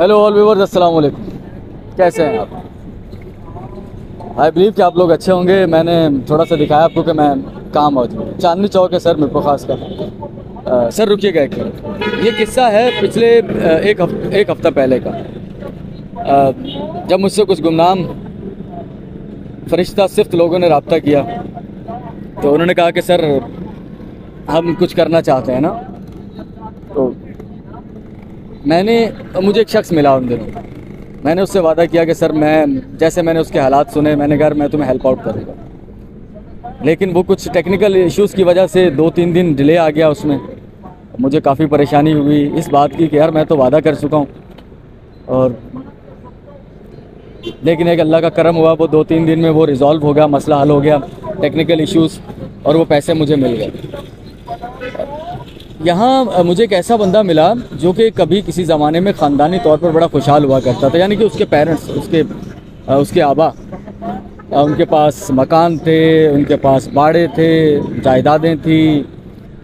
Hello all viewers, अस्सलाम वालेकुम। कैसे हैं आप? आई बिलीव कि आप लोग अच्छे होंगे। मैंने थोड़ा सा दिखाया आपको कि मैं कहाँ मौजूद हूँ। चांदनी चौक है सर, मीरपुर खास का। सर रुकिएगा एक मिनट। ये किस्सा है पिछले एक हफ़्ता पहले का। जब मुझसे कुछ गुमनाम फरिश्ता सिफ्त लोगों ने रब्ता किया तो उन्होंने कहा कि सर हम कुछ करना चाहते हैं ना। तो मुझे एक शख्स मिला उन दिनों। मैंने उससे वादा किया कि सर मैंने उसके हालात सुने, मैंने कहा मैं तुम्हें हेल्प आउट करूँगा। लेकिन वो कुछ टेक्निकल इश्यूज़ की वजह से 2-3 दिन डिले आ गया उसमें। मुझे काफ़ी परेशानी हुई इस बात की कि यार मैं तो वादा कर चुका हूँ, और लेकिन एक अल्लाह का करम हुआ, वो 2-3 दिन में वो रिज़ॉल्व हो गया, मसला हल हो गया, टेक्निकल इश्यूज़, और वो पैसे मुझे मिल गए। यहाँ मुझे एक ऐसा बंदा मिला जो कि कभी किसी ज़माने में ख़ानदानी तौर पर बड़ा खुशहाल हुआ करता था। यानी कि उसके पेरेंट्स, उसके आबा, उनके पास मकान थे, उनके पास बाड़े थे, जायदादें थी।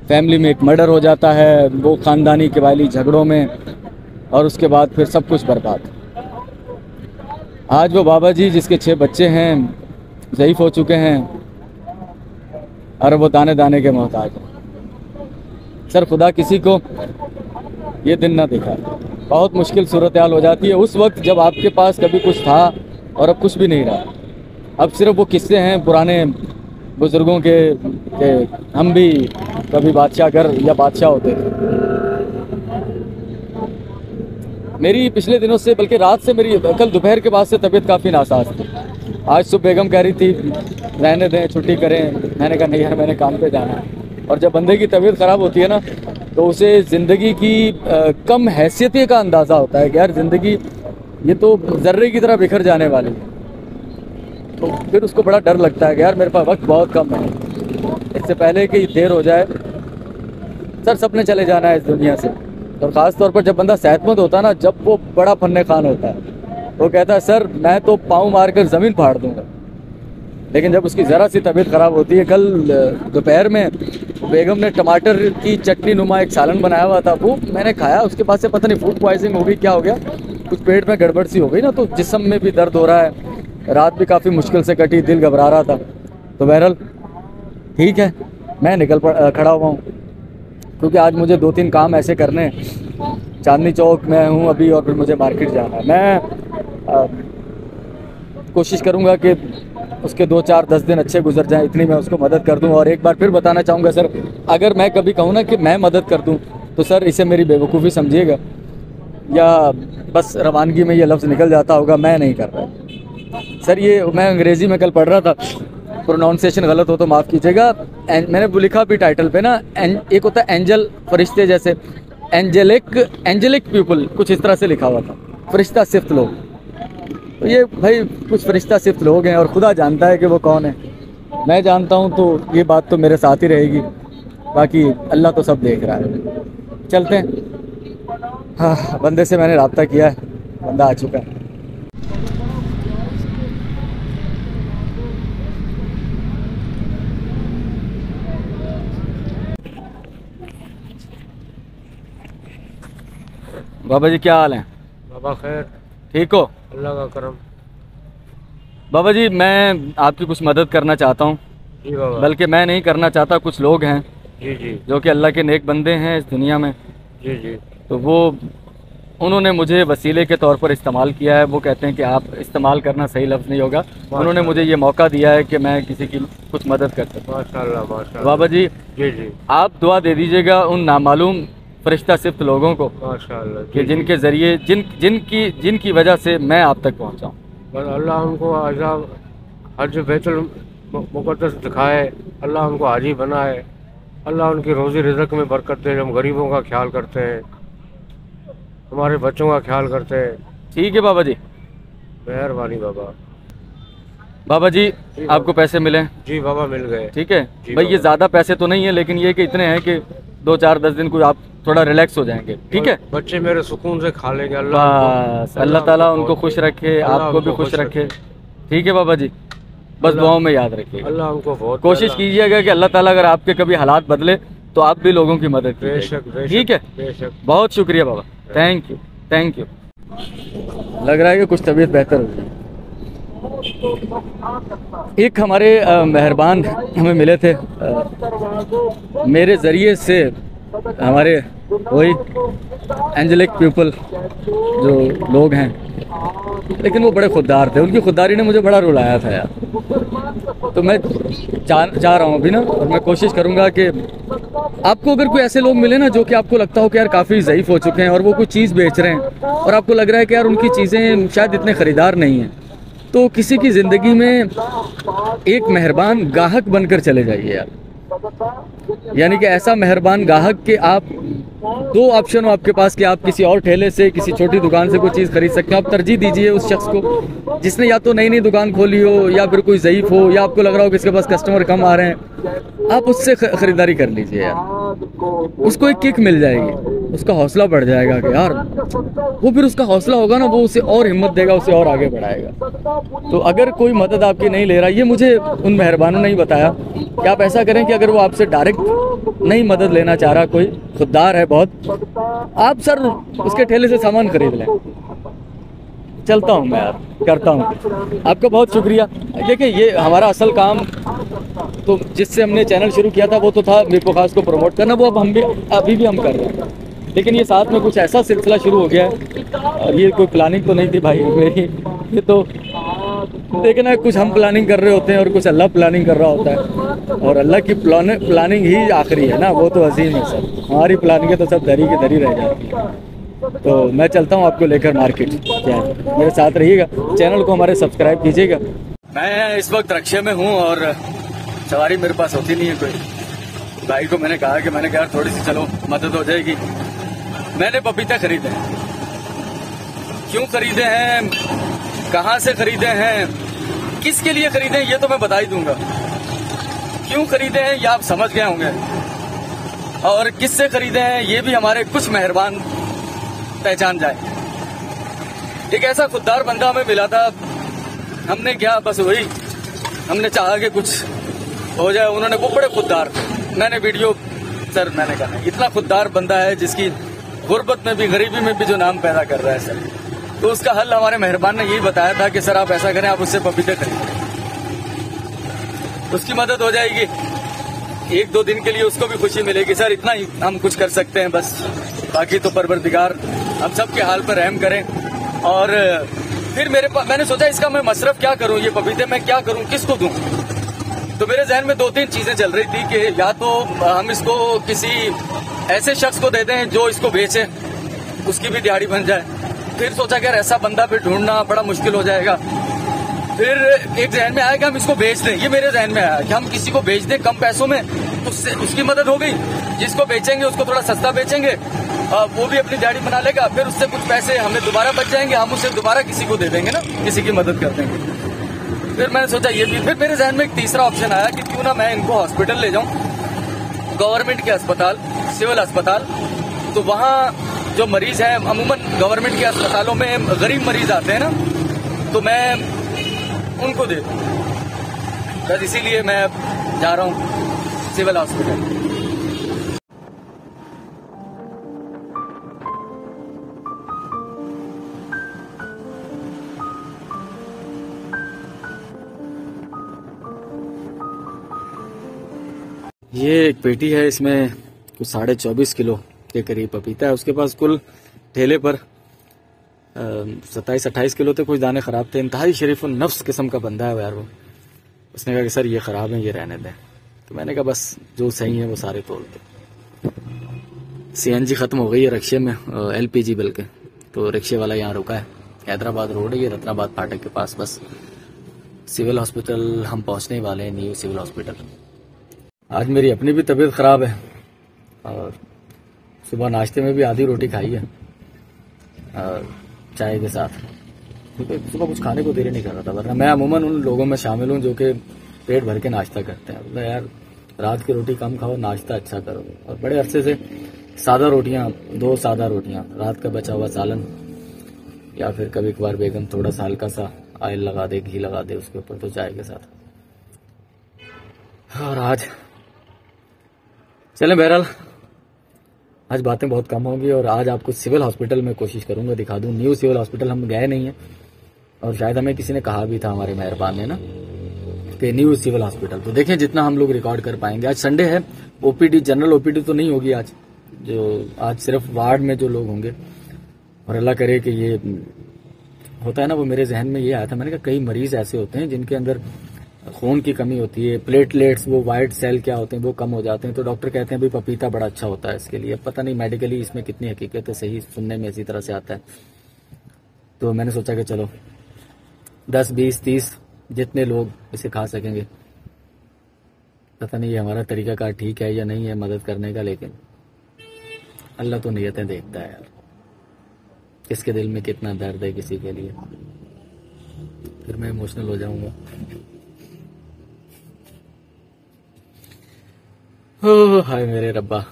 फैमिली में एक मर्डर हो जाता है, वो ख़ानदानी कबायली झगड़ों में, और उसके बाद फिर सब कुछ बर्बाद। आज वो बाबा जी जिसके 6 बच्चे हैं, ज़ईफ़ हो चुके हैं, और वो दाने दाने के मोहताज हैं। सर खुदा किसी को ये दिन ना दिखाए। बहुत मुश्किल सूरत हाल हो जाती है उस वक्त जब आपके पास कभी कुछ था और अब कुछ भी नहीं रहा। अब सिर्फ वो किस्से हैं पुराने बुज़ुर्गों के हम भी कभी बादशाह घर या बादशाह होते थे। मेरी पिछले दिनों से, बल्कि रात से, मेरी कल दोपहर के बाद से तबीयत काफ़ी नासाज थी। आज सुबह बेगम कह रही थी रहने दें, छुट्टी करें। मैंने कहा नहीं यार, मैंने काम पे जाना है। और जब बंदे की तबीयत ख़राब होती है ना, तो उसे ज़िंदगी की कम हैसियत का अंदाज़ा होता है कि यार ज़िंदगी ये तो ज़र्रे की तरह बिखर जाने वाली है। तो फिर उसको बड़ा डर लगता है कि यार मेरे पास वक्त बहुत कम है, इससे पहले कि देर हो जाए। सर सबने चले जाना है इस दुनिया से, और ख़ास तौर पर जब बंदा सेहतमंद होता है ना, जब वो बड़ा फन्ने खान होता है, वो कहता है सर मैं तो पाँव मार कर ज़मीन फाड़ दूँगा। लेकिन जब उसकी ज़रा सी तबीयत ख़राब होती है, कल दोपहर में बेगम ने टमाटर की चटनी नुमा एक सालन बनाया हुआ था, वो मैंने खाया। उसके बाद से पता नहीं फूड पॉइजनिंग हो गई, क्या हो गया, कुछ पेट में गड़बड़ सी हो गई ना, तो जिस्म में भी दर्द हो रहा है। रात भी काफ़ी मुश्किल से कटी, दिल घबरा रहा था। तो बहरहाल ठीक है, मैं खड़ा हुआ हूँ, क्योंकि आज मुझे 2-3 काम ऐसे करने हैं। चांदनी चौक में हूँ अभी, और फिर मुझे मार्केट जाना है। मैं कोशिश करूँगा कि उसके 2-4-10 दिन अच्छे गुजर जाएं, इतनी मैं उसको मदद कर दूं। और एक बार फिर बताना चाहूँगा सर, अगर मैं कभी कहूँ ना कि मैं मदद कर दूं, तो सर इसे मेरी बेवकूफ़ी समझिएगा, या बस रवानगी में ये लफ्ज़ निकल जाता होगा, मैं नहीं कर रहा सर। ये मैं अंग्रेज़ी में कल पढ़ रहा था, प्रोनाउंसिएशन गलत हो तो माफ़ कीजिएगा। मैंने वो लिखा भी टाइटल पे ना, एक होता है एंजल, फरिश्ते जैसे, एंजेलिक पीपल, कुछ इस तरह से लिखा हुआ था, फरिश्ता सिफ्त लोग। तो ये भाई कुछ फरिश्ता सिफ्त लोग हैं, और खुदा जानता है कि वो कौन है। मैं जानता हूँ, तो ये बात तो मेरे साथ ही रहेगी, बाकी अल्लाह तो सब देख रहा है। चलते हैं। हाँ, बंदे से मैंने रब्ता किया है, बंदा आ चुका है। बाबा जी क्या हाल है? बाबा खैर, ठीक हो? अल्लाह का करम। बाबा जी मैं आपकी कुछ मदद करना चाहता हूँ। जी बाबा। बल्कि मैं नहीं करना चाहता, कुछ लोग हैं जी जी जो कि अल्लाह के नेक बंदे हैं इस दुनिया में। जी जी। तो उन्होंने मुझे वसीले के तौर पर इस्तेमाल किया है। वो कहते हैं कि आप इस्तेमाल करना सही लफ्ज़ नहीं होगा, उन्होंने मुझे ये मौका दिया है कि मैं किसी की कुछ मदद कर सकूँ। माशाल्लाह माशाल्लाह। बाबा जी जी जी, आप दुआ दे दीजिएगा उन नामालूम फरिश्ता सिफ्त लोगों को माशाल्लाह, कि जिनके ज़रिए जिनकी वजह से मैं आप तक पहुँचा हूँ। बस अल्लाह उनको अज़ाब हज बैतुल मुक़द्दस दिखाए, अल्लाह उनको हाजी बनाए, अल्लाह उनकी रोज़ी रिज़्क़ में बरकत दे। हम गरीबों का ख्याल करते हैं, हमारे बच्चों का ख्याल करते हैं। ठीक है बाबा जी, मेहरबानी बाबा। बाबा जी आपको पैसे मिले? जी बाबा मिल गए। ठीक है जी भाई, ये बाबा। ज़्यादा पैसे तो नहीं है, लेकिन ये कि इतने हैं कि 2-4-10 दिन को आप थोड़ा रिलैक्स हो जाएंगे। ठीक है, बच्चे मेरे सुकून से खा लेंगे। बस अल्लाह ताला उनको खुश रखे, आपको भी खुश रखे। ठीक है बाबा जी, बस दुआओं में याद रखिए। अल्लाह उनको बहुत कोशिश कीजिएगा कि अल्लाह ताला अगर आपके कभी हालात बदले तो आप भी लोगों की मदद कीजिए। बेशक ठीक है, बेशक। बहुत शुक्रिया बाबा, थैंक यू। लग रहा है कि कुछ तबीयत बेहतर हो गई। एक हमारे मेहरबान हमें मिले थे, मेरे ज़रिए से हमारे वही एंजेलिक पीपल जो लोग हैं, लेकिन वो बड़े खुददार थे, उनकी खुददारी ने मुझे बड़ा रुलाया था यार। तो मैं चाह रहा हूँ अभी ना, और मैं कोशिश करूँगा कि आपको अगर कोई ऐसे लोग मिले ना जो कि आपको लगता हो कि यार काफ़ी ज़ईफ़ हो चुके हैं और वो कोई चीज़ बेच रहे हैं और आपको लग रहा है कि यार उनकी चीज़ें शायद इतने ख़रीदार नहीं हैं, तो किसी की ज़िंदगी में एक मेहरबान गाहक बनकर चले जाइए यार। यानी कि ऐसा मेहरबान गाहक कि आप दो ऑप्शन हो आपके पास कि आप किसी और ठेले से, किसी छोटी दुकान से कोई चीज़ खरीद सकते हो। आप तरजीह दीजिए उस शख्स को जिसने या तो नई नई दुकान खोली हो या फिर कोई ज़ईफ़ हो या आपको लग रहा हो कि इसके पास कस्टमर कम आ रहे हैं, आप उससे ख़रीदारी कर लीजिए यार। उसको एक किक मिल जाएगी, उसका हौसला बढ़ जाएगा कि यार वो फिर उसका हौसला होगा ना, वो उसे और हिम्मत देगा, उसे और आगे बढ़ाएगा। तो अगर कोई मदद आपकी नहीं ले रहा, ये मुझे उन मेहरबानों ने ही बताया कि आप ऐसा करें कि अगर वो आपसे डायरेक्ट नहीं मदद लेना चाह रहा, कोई खुददार है बहुत, आप सर उसके ठेले से सामान खरीद लें। चलता हूँ मैं यार, करता हूँ। आपका बहुत शुक्रिया। देखिए ये हमारा असल काम तो जिससे हमने चैनल शुरू किया था वो तो था मीर पोखास को प्रमोट करना, वो अब हम भी अभी भी हम कर रहे हैं, लेकिन ये साथ में कुछ ऐसा सिलसिला शुरू हो गया है, और ये कोई प्लानिंग तो नहीं थी भाई मेरी, ये तो देखना है, कुछ हम प्लानिंग कर रहे होते हैं और कुछ अल्लाह प्लानिंग कर रहा होता है, और अल्लाह की प्लानिंग ही आखिरी है ना, वो तो अजीम है सर। हमारी प्लानिंग तो सब धरी की धरी रह जाती है। तो मैं चलता हूँ आपको लेकर मार्केट, क्या है, मेरे साथ रहिएगा, चैनल को हमारे सब्सक्राइब कीजिएगा। मैं इस वक्त रक्शे में हूँ और सवारी मेरे पास होती नहीं है कोई। भाई को मैंने कहा यार थोड़ी सी चलो मदद हो जाएगी। मैंने पपीते खरीदे हैं, क्यों खरीदे हैं, कहाँ से खरीदे हैं, किसके लिए खरीदे हैं, ये तो मैं बता ही दूंगा। क्यों खरीदे हैं ये आप समझ गए होंगे, और किससे खरीदे हैं ये भी हमारे कुछ मेहरबान पहचान जाए। एक ऐसा खुददार बंदा हमें मिला था, हमने क्या बस वही हमने चाहा कि कुछ हो जाए, उन्होंने वो बड़े खुददार, मैंने वीडियो सर मैंने कहा इतना खुददार बंदा है जिसकी गुर्बत में भी गरीबी में भी जो नाम पैदा कर रहा है सर, तो उसका हल हमारे मेहरबान ने यही बताया था कि सर आप ऐसा करें, आप उससे पपीते खरीदें, उसकी मदद हो जाएगी, एक दो दिन के लिए उसको भी खुशी मिलेगी। सर इतना ही हम कुछ कर सकते हैं बस, बाकी तो परवरदिगार हम सबके हाल पर रहम करें। और फिर मैंने सोचा इसका मैं मसरफ क्या करूं, ये पपीते मैं क्या करूं, किसको दूं। तो मेरे जहन में दो तीन चीजें चल रही थी कि या तो हम इसको किसी ऐसे शख्स को दे दें जो इसको बेचे, उसकी भी दिहाड़ी बन जाए। फिर सोचा कि यार ऐसा बंदा फिर ढूंढना बड़ा मुश्किल हो जाएगा। फिर एक जहन में आया कि हम इसको बेच दें, ये मेरे जहन में आया कि हम किसी को बेच दें कम पैसों में, उससे उसकी मदद हो गई। जिसको बेचेंगे उसको थोड़ा सस्ता बेचेंगे, वो भी अपनी दिहाड़ी बना लेगा, फिर उससे कुछ पैसे हमें दोबारा बच जाएंगे, हम उसे दोबारा किसी को दे देंगे ना, किसी की मदद कर देंगे। फिर मैंने सोचा ये भी, फिर मेरे जहन में एक तीसरा ऑप्शन आया कि क्यों ना मैं इनको हॉस्पिटल ले जाऊं, गवर्नमेंट के अस्पताल, सिविल अस्पताल। तो वहाँ जो मरीज हैं, अमूमन गवर्नमेंट के अस्पतालों में गरीब मरीज आते हैं ना, तो मैं उनको दे दूं। बस इसीलिए मैं जा रहा हूँ सिविल हॉस्पिटल। ये एक पेटी है, इसमें कुछ 24.5 किलो के करीब पपीता है। उसके पास कुल ठेले पर 27-28 किलो थे। कुछ दाने ख़राब थे। इंतहाई शरीफ नफ्स किस्म का बंदा है यार वो। उसने कहा कि सर ये ख़राब है, ये रहने दें। तो मैंने कहा बस जो सही है वो सारे तोड़ दो। CNG ख़त्म हो गई है रिक्शे में, LPG बल्कि। तो रिक्शे वाला यहाँ रुका है, हैदराबाद रोड है ये, रत्नाबाद फाटक के पास। बस सिविल हॉस्पिटल हम पहुँचने वाले हैं, न्यू सिविल हॉस्पिटल। आज मेरी अपनी भी तबीयत ख़राब है और सुबह नाश्ते में भी आधी रोटी खाई है और चाय के साथ, क्योंकि सुबह कुछ खाने को देर नहीं कर रहा था। वरना मैं अमूमन उन लोगों में शामिल हूँ जो कि पेट भर के नाश्ता करते हैं। मतलब यार रात की रोटी कम खाओ, नाश्ता अच्छा करो। और बड़े अरसे से सादा रोटियाँ, 2 सादा रोटियाँ, रात का बचा हुआ सालन, या फिर कभी कभार बेगम थोड़ा सा हल्का सा ऑयल लगा दे, घी लगा दे उसके ऊपर, तो चाय के साथ। और आज चलें, बहरहाल आज बातें बहुत कम होंगी और आज आपको सिविल हॉस्पिटल में कोशिश करूंगा दिखा दूं। न्यू सिविल हॉस्पिटल हम गए नहीं है और शायद हमें किसी ने कहा भी था हमारे मेहरबान ने ना कि न्यू सिविल हॉस्पिटल। तो देखें जितना हम लोग रिकॉर्ड कर पाएंगे। आज संडे है, ओपीडी जनरल ओपीडी तो नहीं होगी आज, जो आज सिर्फ वार्ड में जो लोग होंगे। और अल्लाह करे कि ये होता है ना, वो मेरे जहन में ये आया था, मैंने कहा कई मरीज ऐसे होते हैं जिनके अंदर खून की कमी होती है, प्लेटलेट्स वो वाइट सेल क्या होते हैं वो कम हो जाते हैं, तो डॉक्टर कहते हैं भाई पपीता बड़ा अच्छा होता है इसके लिए। अब पता नहीं मेडिकली इसमें कितनी हकीकत है, सही सुनने में इसी तरह से आता है। तो मैंने सोचा कि चलो 10, 20, 30 जितने लोग इसे खा सकेंगे। पता नहीं ये हमारा तरीकाकार ठीक है या नहीं है मदद करने का, लेकिन अल्लाह तो नियतें देखता है यार, किसके दिल में कितना दर्द है किसी के लिए। फिर मैं इमोशनल हो जाऊंगा। ओ हाय मेरे रब्बा।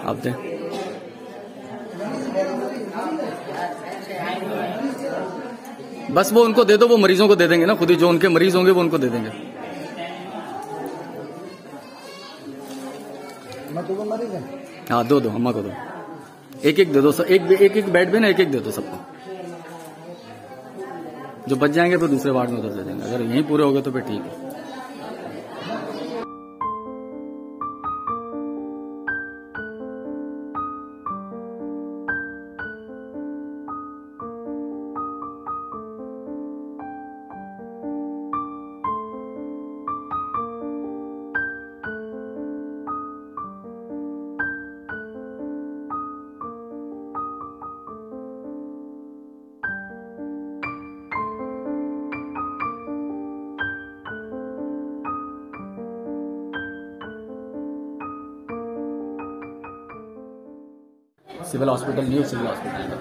आप दें बस, वो उनको दे दो, वो मरीजों को दे देंगे ना खुद ही, जो उनके मरीज होंगे वो उनको दे देंगे। हाँ दो अम्मा को दो, एक एक दे दो, एक बेड पे ना एक दे दो सबको। जो बच जाएंगे तो दूसरे वार्ड में उधर दे देंगे, अगर यहीं पूरे हो गए तो फिर ठीक है। Civil hospital, new civil hospital.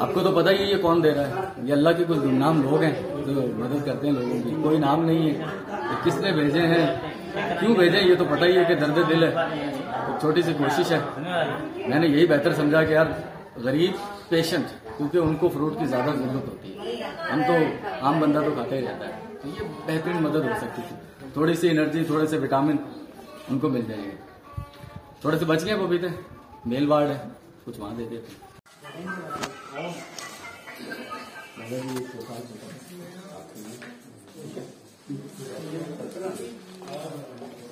आपको तो पता ही है ये कौन दे रहा है, ये अल्लाह के कुछ गुमनाम लोग हैं जो मदद करते हैं लोगों की। कोई नाम नहीं है, ये किसने भेजे हैं, क्यों भेजे ये तो पता ही है कि दर्द दिल है। एक छोटी सी कोशिश है, मैंने यही बेहतर समझा कि यार गरीब पेशेंट, क्योंकि उनको फ्रूट की ज्यादा जरूरत होती है, हम तो आम बंदा तो खाता ही रहता है, तो ये बेहतरीन मदद हो सकती थी। थोड़ी सी एनर्जी, थोड़े से विटामिन उनको मिल जाएंगे। थोड़े से बच गए पपीते, मेल वार्ड है, कुछ वहां दे देते।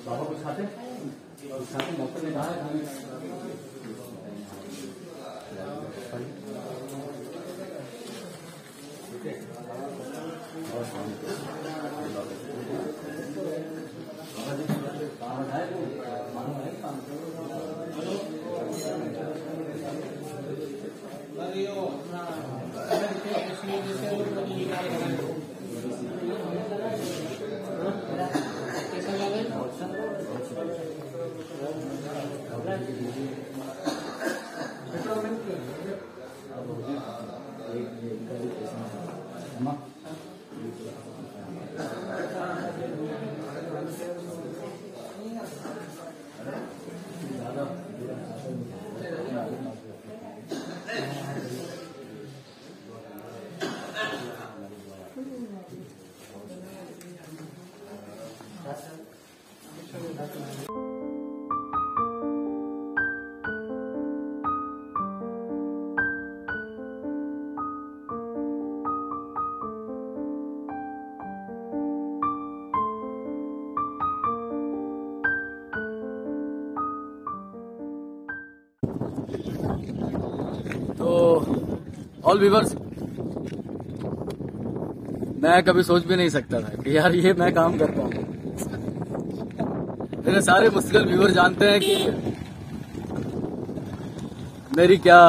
बाबा कुछ खाते डॉक्टर ने कहा है ऑल व्यूअर्स, मैं कभी सोच भी नहीं सकता था कि यार ये मैं काम करता हूँ। मेरे सारे मुस्लिम व्यूअर जानते हैं कि मेरी क्या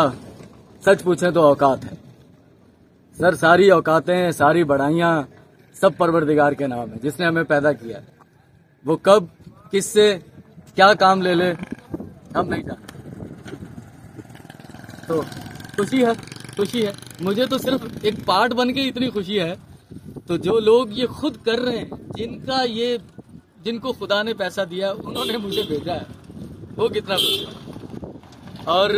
सच पूछें तो औकात है सर। सारी औकातें, सारी बढ़ाइयाँ सब परवरदिगार के नाम है, जिसने हमें पैदा किया। वो कब किससे क्या काम ले ले हम नहीं जानते। तो खुशी है मुझे तो सिर्फ एक पार्ट बन के इतनी खुशी है। तो जो लोग ये खुद कर रहे हैं, जिनको खुदा ने पैसा दिया, उन्होंने मुझे भेजा है, वो कितना खुश है। और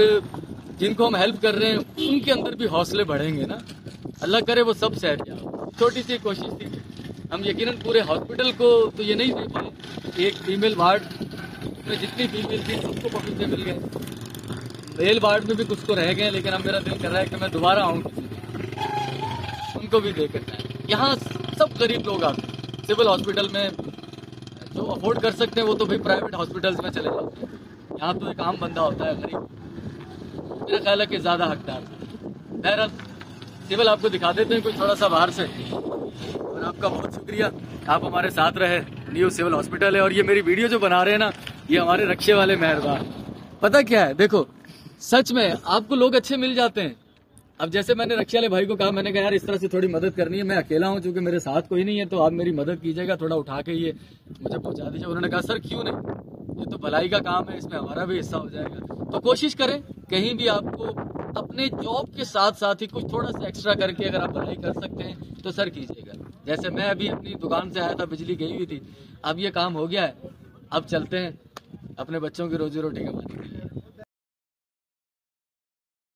जिनको हम हेल्प कर रहे हैं उनके अंदर भी हौसले बढ़ेंगे ना। अल्लाह करे वो सब सेट जाए। छोटी सी कोशिश थी, हम यकीनन पूरे हॉस्पिटल को तो ये नहीं दे पाए। एक फीमेल वार्ड में जितनी फीमेल थी सबको पपीते मिल गए, मेल वार्ड में भी कुछ तो रह गए, लेकिन अब मेरा दिल कर रहा है कि मैं दोबारा आऊँ, उनको भी देकर जाए। यहाँ सब गरीब लोग आते हैं सिविल हॉस्पिटल में, जो अफोर्ड कर सकते हैं वो तो भाई प्राइवेट हॉस्पिटल्स में चले जाते हैं। यहाँ तो एक आम बंदा होता है गरीब, मेरा ख्याल है कि ज्यादा हकदार। बहरहाल सिविल आपको दिखा देते हैं कोई थोड़ा सा बाहर से। और आपका बहुत शुक्रिया, आप हमारे साथ रहे। न्यू सिविल हॉस्पिटल है और ये मेरी वीडियो जो बना रहे हैं ना, ये हमारे रक्षे वाले मेहरबान। पता क्या है, देखो सच में आपको लोग अच्छे मिल जाते हैं। अब जैसे मैंने रक्षा वाले भाई को कहा, मैंने कहा यार इस तरह से थोड़ी मदद करनी है, मैं अकेला हूँ चूंकि मेरे साथ कोई नहीं है, तो आप मेरी मदद कीजिएगा, थोड़ा उठा के ये मुझे पहुंचा दीजिए। उन्होंने कहा सर क्यों नहीं, ये तो भलाई का काम है, इसमें हमारा भी हिस्सा हो जाएगा। तो कोशिश करें कहीं भी आपको अपने जॉब के साथ साथ ही कुछ थोड़ा सा एक्स्ट्रा करके अगर आप भलाई कर सकते हैं तो सर कीजिएगा। जैसे मैं अभी अपनी दुकान से आया था, बिजली गई हुई थी, अब ये काम हो गया है, अब चलते हैं अपने बच्चों की रोजी रोटी कमाने के लिए।